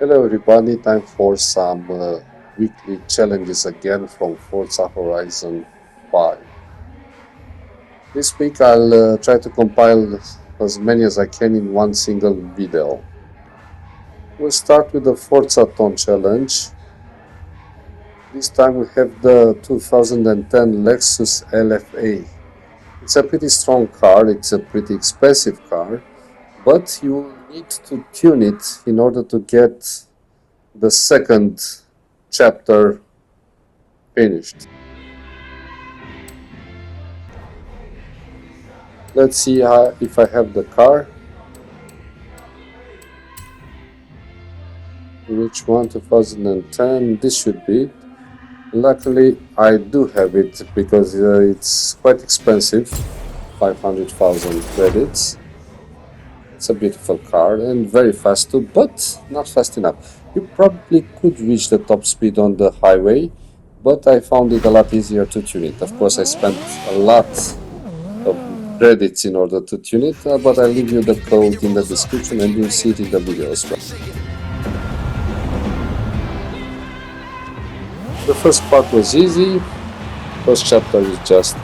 Hello everybody, time for some weekly challenges again from Forza Horizon 5. This week I'll try to compile as many as I can in one single video. We'll start with the Forzathon challenge. This time we have the 2010 Lexus LFA. It's a pretty strong car, it's a pretty expensive car, but you will need to tune it in order to get the second chapter finished. Let's see if I have the car. Which one? 2010. This should be. Luckily, I do have it because it's quite expensive. 500,000 credits. It's a beautiful car and very fast too, but not fast enough. You probably could reach the top speed on the highway, but I found it a lot easier to tune it. Of course, I spent a lot of credits in order to tune it, but I'll leave you the code in the description and you'll see it in the video as well. The first part was easy. First chapter is just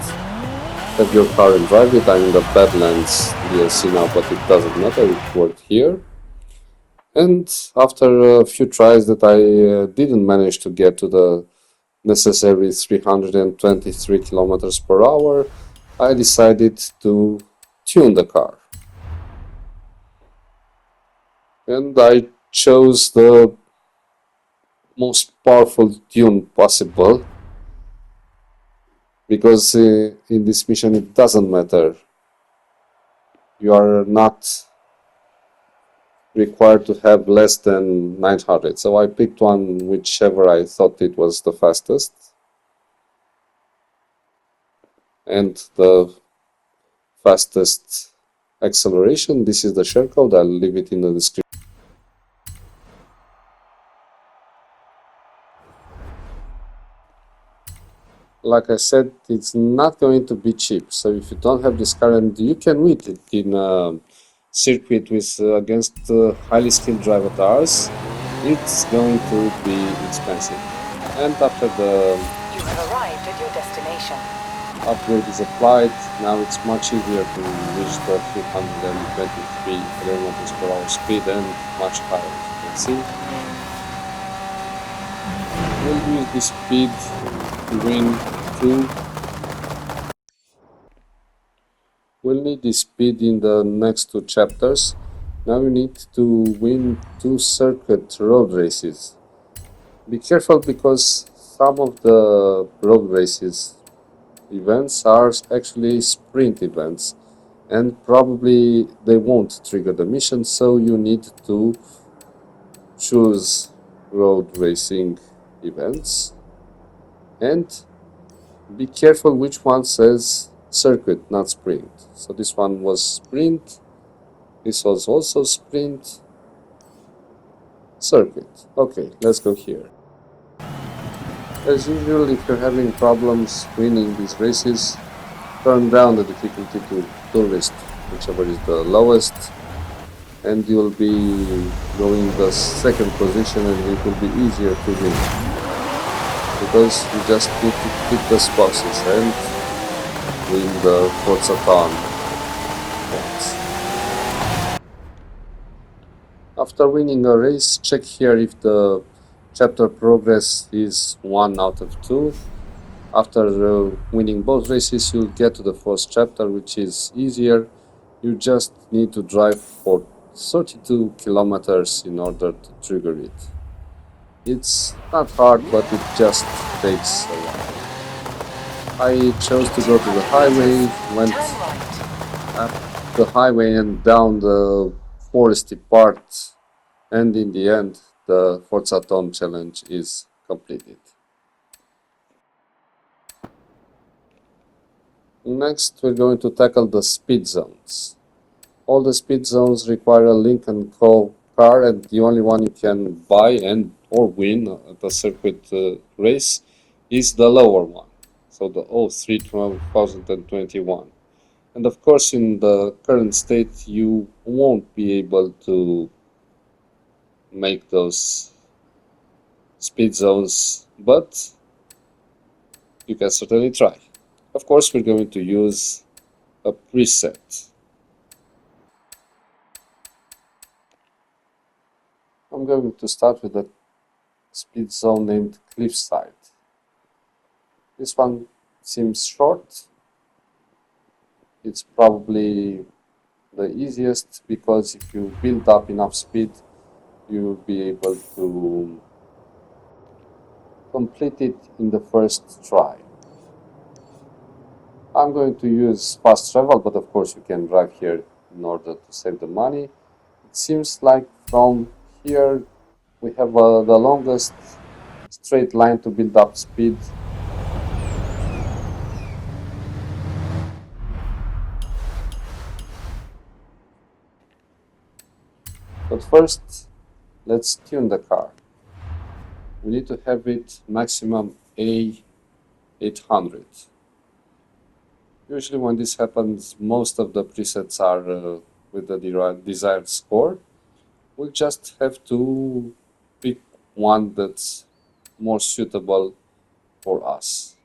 have your car and drive it. I'm in the Badlands DLC now, but it doesn't matter, it worked here. And after a few tries that I didn't manage to get to the necessary 323 kilometers per hour, I decided to tune the car. And I chose the most powerful tune possible, because in this mission it doesn't matter. You are not required to have less than 900. So I picked one whichever I thought it was the fastest. And the fastest acceleration. This is the share code. I'll leave it in the description. Like I said, it's not going to be cheap. So if you don't have this car, and you can win it in a circuit with against highly skilled drivers, it's going to be expensive. And after the You have arrived at your destination. Upgrade is applied, now it's much easier to reach the 323 km per hour speed and much higher, as you can see. We'll use this speed to win 2. We'll need this speed in the next 2 chapters. Now we need to win 2 circuit road races. Be careful because some of the road races events are actually sprint events, and probably they won't trigger the mission, so you need to choose road racing events and be careful which one says circuit, not sprint. So this one was sprint, this was also sprint, circuit. Okay, let's go here. As usual, if you're having problems winning these races, turn down the difficulty to tourist, whichever is the lowest, and you'll be going the second position and it will be easier to win. Because you just need to hit the boxes and win the Forzathon points. After winning a race, check here if the chapter progress is 1 out of 2. After winning both races, you'll get to the fourth chapter, which is easier. You just need to drive for 32 kilometers in order to trigger it. It's not hard, but it just takes a while. I chose to go to the highway, went up the highway and down the foresty part, and in the end the Forzathon challenge is completed. Next, we're going to tackle the speed zones. All the speed zones require a Lynk & Co car, and the only one you can buy and or win at a circuit race is the lower one, so the 03 2021. And of course, in the current state, you won't be able to make those speed zones, but you can certainly try. Of course, we're going to use a preset. I'm going to start with a speed zone named Cliffside. This one seems short. It's probably the easiest because if you build up enough speed, you'll be able to complete it in the first try. I'm going to use fast travel, but of course you can drive here in order to save the money. It seems like from here we have the longest straight line to build up speed. But first, let's tune the car. We need to have it maximum A800. Usually when this happens, most of the presets are with the desired score. We'll just have to pick one that's more suitable for us.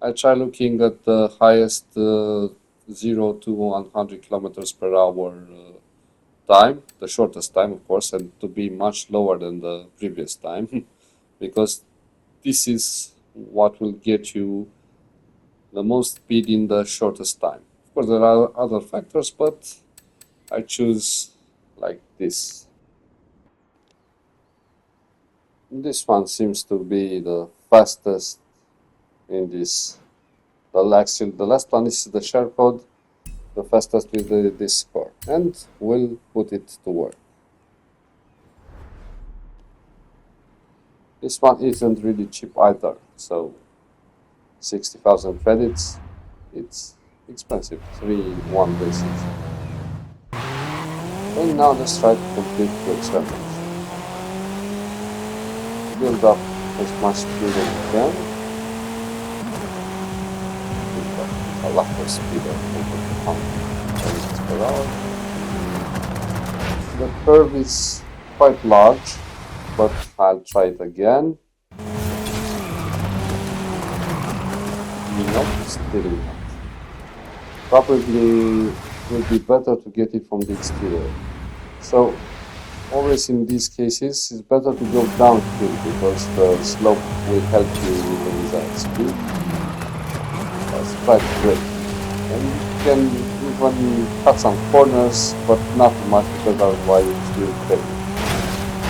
I try looking at the highest 0 to 100 kilometers per hour time, the shortest time of course, and to be much lower than the previous time because this is what will get you the most speed in the shortest time. Of course there are other factors, but I choose like this. This one seems to be the fastest in this. The last one is the share code, the fastest with this score, and we'll put it to work. This one isn't really cheap either, so 60,000 credits, it's expensive, 3-1 races. And now let's try to complete the challenge. Build up as much speed as you can. A lot of speed of 100 kilometers per hour. The curve is quite large, but I'll try it again. Not still not. Probably would be better to get it from the exterior. So always in these cases it's better to go downhill because the slope will help you with the desired speed. That's quite great. And you can even cut some corners, but not too much because otherwise it will fail.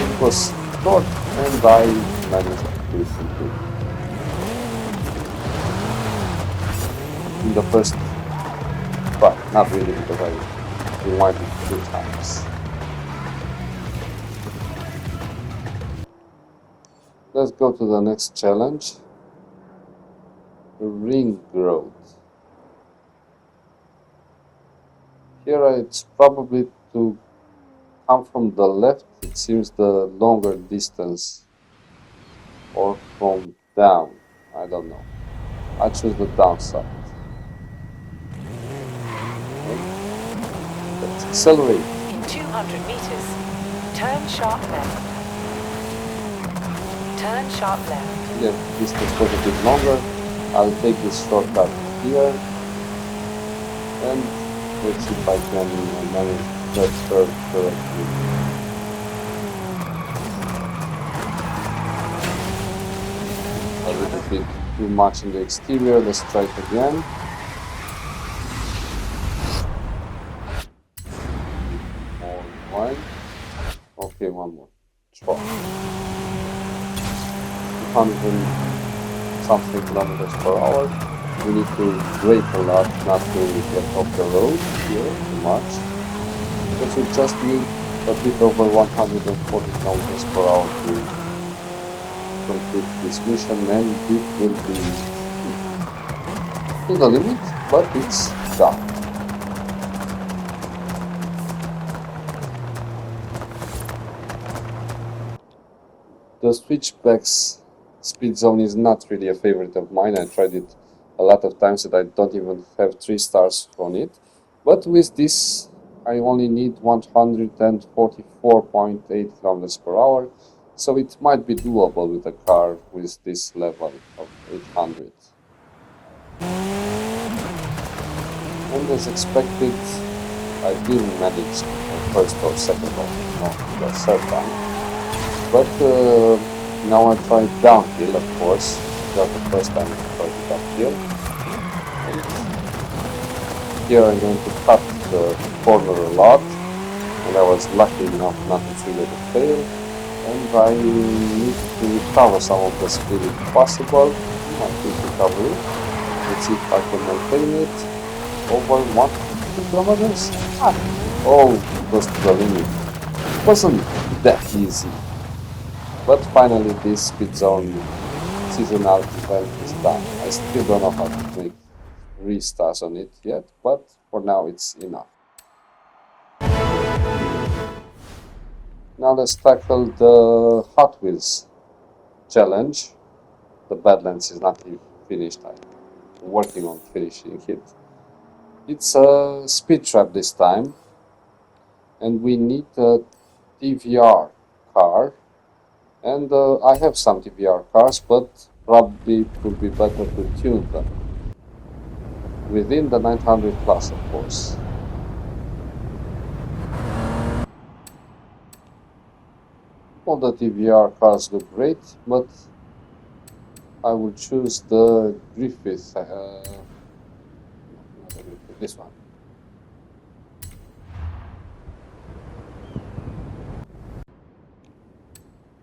It was short and I managed to do it. In the first try, not really because I rewind it 2 times. Let's go to the next challenge, Ringroad. Here it's probably to come from the left, it seems the longer distance, or from down, I don't know. I choose the downside. Let's accelerate. In 200 meters, turn sharp left. Turn sharp left. Yeah, distance was a bit longer. I'll take this shortcut here. And let's see if I can manage that curve correctly. A little bit too much in the exterior. Let's try it again. One. Okay, one more. Try. 200 something kilometers per hour. We need to brake a lot, not to get off the road here too much. Because we just need a bit over 140 kilometers per hour to complete this mission, and it will be to the limit, but it's done. The Switchbacks speed zone is not really a favorite of mine. I tried it a lot of times and I don't even have 3 stars on it. But with this I only need 144.8 kilometers per hour, so it might be doable with a car with this level of 800. And as expected, I didn't manage the first or second or the third time. But now I tried downhill, of course. Not the first time I tried it uphill. And here I'm going to cut the corner a lot. And I was lucky enough not to trigger the fail. And I need to recover some of the speed if possible. I think recover it. Let's see if I can maintain it over 150 kilometers. Oh, close to the limit. It wasn't that easy. But finally this speed zone seasonality event is done. I still don't know how to make 3 stars on it yet, but for now it's enough. Now let's tackle the Hot Wheels challenge. The Badlands is not even finished. I'm working on finishing it. It's a speed trap this time, and we need a TVR car. And I have some TVR cars, but probably it would be better to tune them. Within the 900 plus, of course. All the TVR cars look great, but I will choose the Griffith, this one.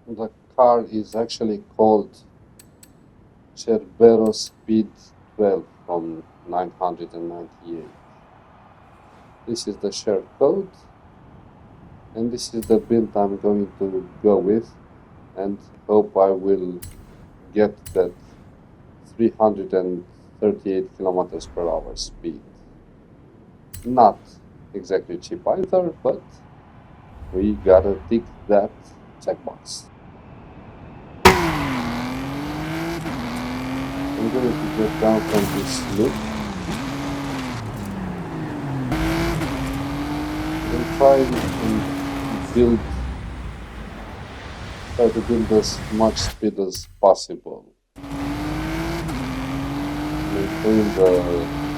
The car is actually called Cerbera Speed 12 from 998. This is the share code, and this is the build I'm going to go with, and hope I will get that 338 kilometers per hour speed. Not exactly cheap either, but we gotta tick that checkbox. I'm going to get down from this loop and try to build as much speed as possible. Maintain the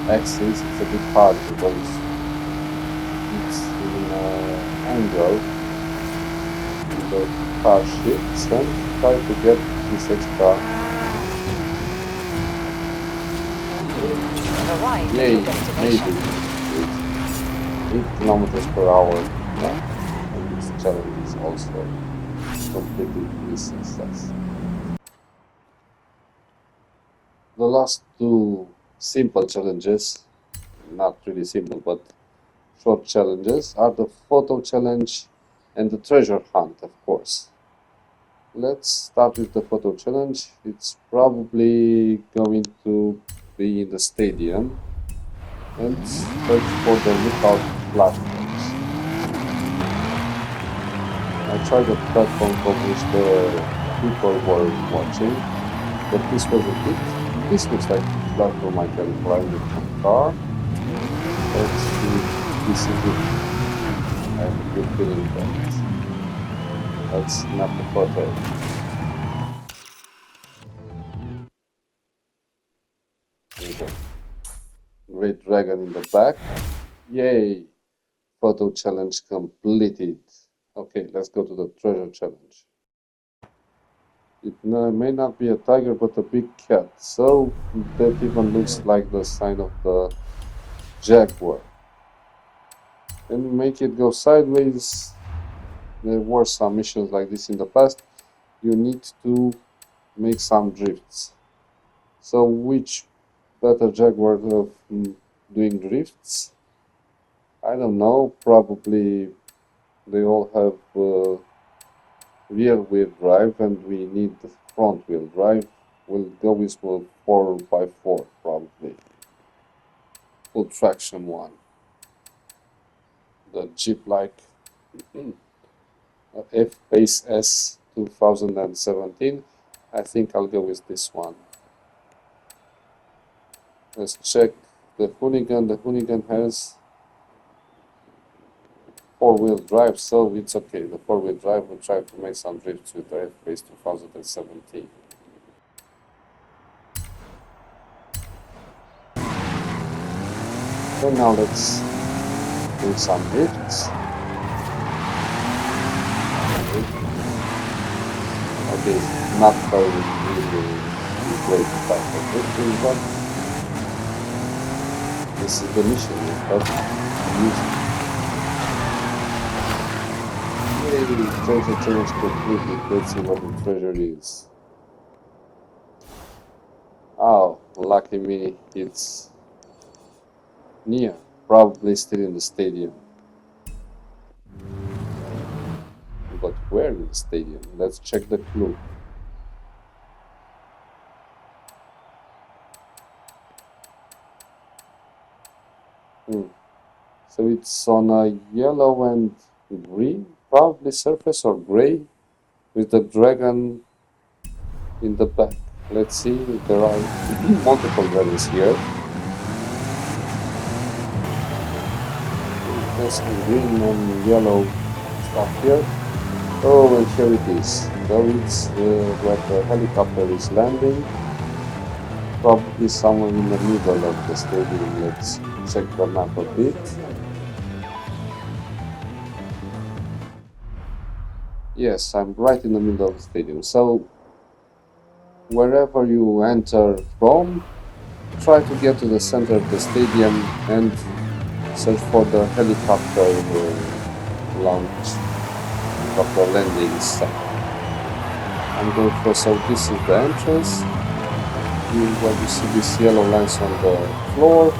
axis, it's a bit hard because it's in an angle and the car shifts, and try to get this extra. Yay, maybe 8 kilometers per hour. Yeah, and this challenge is also completely a success. The last 2 simple challenges, not really simple, but short challenges, are the photo challenge and the treasure hunt, of course. Let's start with the photo challenge. It's probably going to be in the stadium and search for the lookout platforms. I tried the platform from which the people were watching, but this was a hit. This looks like a platform I can climb with my car. Let's see if this is it. I have a good feeling that. Let's snap the photo. Great dragon in the back. Yay! Photo challenge completed. Okay, let's go to the treasure challenge. It may not be a tiger, but a big cat. So that even looks like the sign of the Jaguar. And make it go sideways. There were some missions like this in the past. You need to make some drifts. So which better Jaguar of doing drifts? I don't know. Probably they all have rear wheel drive, and we need the front wheel drive. We'll go with 4x4 probably. Full traction one. The Jeep like F-Pace S 2017. I think I'll go with this one. Let's check the Hoonigan. The Hoonigan has four-wheel drive, so it's okay. The four-wheel drive will try to make some drifts with the F-Pace 2017. So now let's do some drifts. Okay, not very great type of drifting, but this is the mission. But maybe treasure change completely. Let's see what the treasure is. Oh, lucky me, it's near. Probably still in the stadium. But where in the stadium? Let's check the clue. So it's on a yellow and green, probably surface, or gray, with the dragon in the back. Let's see, there are multiple dragons here. There's some green and yellow stuff here. Oh, and here it is. There is where the helicopter is landing. Probably somewhere in the middle of the stadium. Let's check the map a bit. Yes, I'm right in the middle of the stadium. So, wherever you enter from, try to get to the center of the stadium and search for the helicopter launch, helicopter landing site. I'm going for, so this is the entrance. When you see these yellow lines on the floor,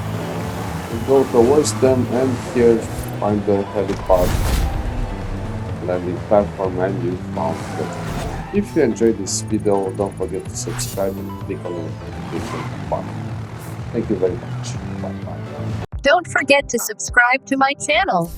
you go towards them, and here find the helipad landing platform, and you found it. If you enjoyed this video, don't forget to subscribe and click on the notification button. Thank you very much. Bye bye. Don't forget to subscribe to my channel.